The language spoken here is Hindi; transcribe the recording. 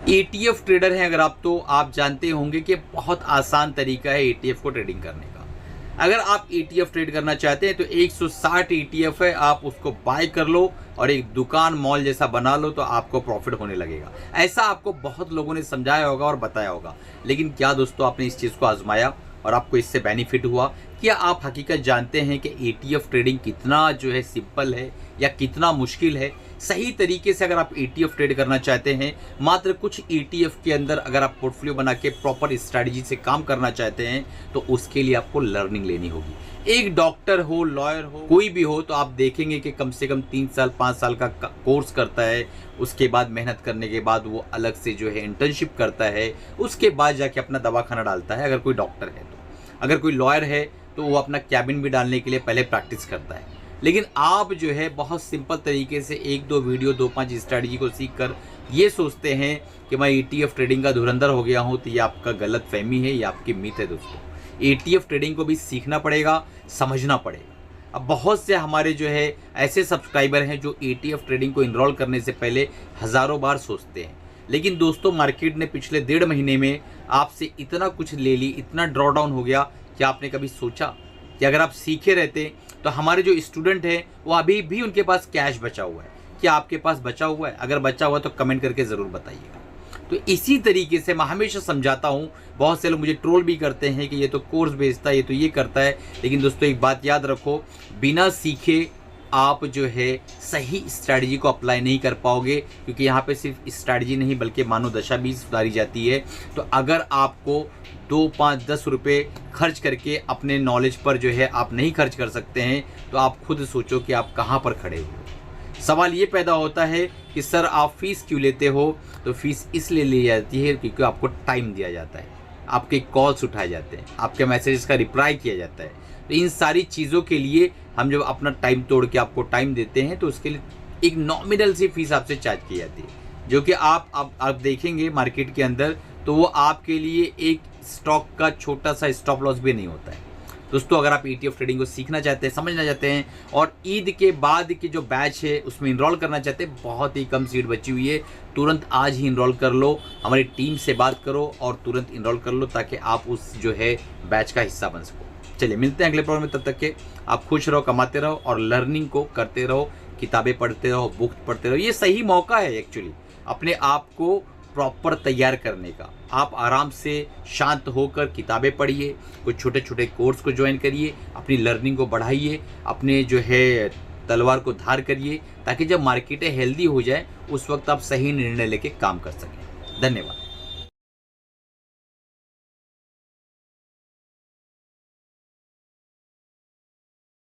ETF ट्रेडर हैं अगर आप, तो आप जानते होंगे कि बहुत आसान तरीका है ETF को ट्रेडिंग करने का। अगर आप ETF ट्रेड करना चाहते हैं तो 160 ETF है, आप उसको बाय कर लो और एक दुकान मॉल जैसा बना लो तो आपको प्रॉफिट होने लगेगा। ऐसा आपको बहुत लोगों ने समझाया होगा और बताया होगा, लेकिन क्या दोस्तों आपने इस चीज़ को आजमाया और आपको इससे बेनिफिट हुआ? क्या आप हकीकत जानते हैं कि ETF ट्रेडिंग कितना जो है सिंपल है या कितना मुश्किल है? सही तरीके से अगर आप ETF ट्रेड करना चाहते हैं, मात्र कुछ ETF के अंदर अगर आप पोर्टफोलियो बना के प्रॉपर स्ट्रैटेजी से काम करना चाहते हैं, तो उसके लिए आपको लर्निंग लेनी होगी। एक डॉक्टर हो, लॉयर हो, कोई भी हो, तो आप देखेंगे कि कम से कम 3 साल 5 साल का कोर्स करता है। उसके बाद मेहनत करने के बाद वो अलग से जो है इंटर्नशिप करता है, उसके बाद जाके अपना दवाखाना डालता है अगर कोई डॉक्टर है तो। अगर कोई लॉयर है तो वो अपना कैबिन भी डालने के लिए पहले प्रैक्टिस करता है। लेकिन आप जो है बहुत सिंपल तरीके से 1-2 वीडियो 2-5 स्ट्रैटेजी को सीख कर ये सोचते हैं कि मैं ETF ट्रेडिंग का धुरंधर हो गया हूँ, तो ये आपका गलत फहमी है, ये आपकी मिथ है दोस्तों। ETF ट्रेडिंग को भी सीखना पड़ेगा, समझना पड़ेगा। अब बहुत से हमारे जो है ऐसे सब्सक्राइबर हैं जो ETF ट्रेडिंग को इनरोल करने से पहले हज़ारों बार सोचते हैं। लेकिन दोस्तों मार्केट ने पिछले 1.5 महीने में आपसे इतना कुछ ले ली, इतना ड्रॉ डाउन हो गया कि आपने कभी सोचा कि अगर आप सीखे रहते तो हमारे जो स्टूडेंट हैं वो अभी भी उनके पास कैश बचा हुआ है। क्या आपके पास बचा हुआ है? अगर बचा हुआ है तो कमेंट करके ज़रूर बताइएगा। तो इसी तरीके से मैं हमेशा समझाता हूँ। बहुत से लोग मुझे ट्रोल भी करते हैं कि ये तो कोर्स बेचता है, ये तो ये करता है। लेकिन दोस्तों एक बात याद रखो, बिना सीखे आप जो है सही स्ट्रैटेजी को अप्लाई नहीं कर पाओगे, क्योंकि यहाँ पे सिर्फ स्ट्रैटेजी नहीं बल्कि मानव दशा भी सुधारी जाती है। तो अगर आपको 2, 5, 10 रुपये खर्च करके अपने नॉलेज पर जो है आप नहीं खर्च कर सकते हैं, तो आप खुद सोचो कि आप कहाँ पर खड़े हो। सवाल ये पैदा होता है कि सर आप फ़ीस क्यों लेते हो? तो फीस इसलिए ली जाती है क्योंकि आपको टाइम दिया जाता है, आपके कॉल्स उठाए जाते हैं, आपके मैसेजेस का रिप्लाई किया जाता है। तो इन सारी चीज़ों के लिए हम जब अपना टाइम तोड़ के आपको टाइम देते हैं तो उसके लिए एक नॉमिनल सी फीस आपसे चार्ज की जाती है, जो कि आप देखेंगे मार्केट के अंदर तो वो आपके लिए एक स्टॉक का छोटा सा स्टॉप लॉस भी नहीं होता है। दोस्तों अगर आप ETF ट्रेडिंग को सीखना चाहते हैं, समझना चाहते हैं और ईद के बाद की जो बैच है उसमें इनरोल करना चाहते हैं, बहुत ही कम सीट बची हुई है। तुरंत आज ही इनरोल कर लो, हमारी टीम से बात करो और तुरंत इनरोल कर लो ताकि आप उस जो है बैच का हिस्सा बन सको। चलिए मिलते हैं अगले प्रोग्राम में, तब तक के आप खुश रहो, कमाते रहो और लर्निंग को करते रहो, किताबें पढ़ते रहो, बुक पढ़ते रहो। ये सही मौका है एक्चुअली अपने आप को प्रॉपर तैयार करने का। आप आराम से शांत होकर किताबें पढ़िए, कुछ छोटे छोटे कोर्स को ज्वाइन करिए, अपनी लर्निंग को बढ़ाइए, अपने जो है तलवार को धार करिए, ताकि जब मार्केटें हेल्दी हो जाए उस वक्त आप सही निर्णय लेके काम कर सकें। धन्यवाद।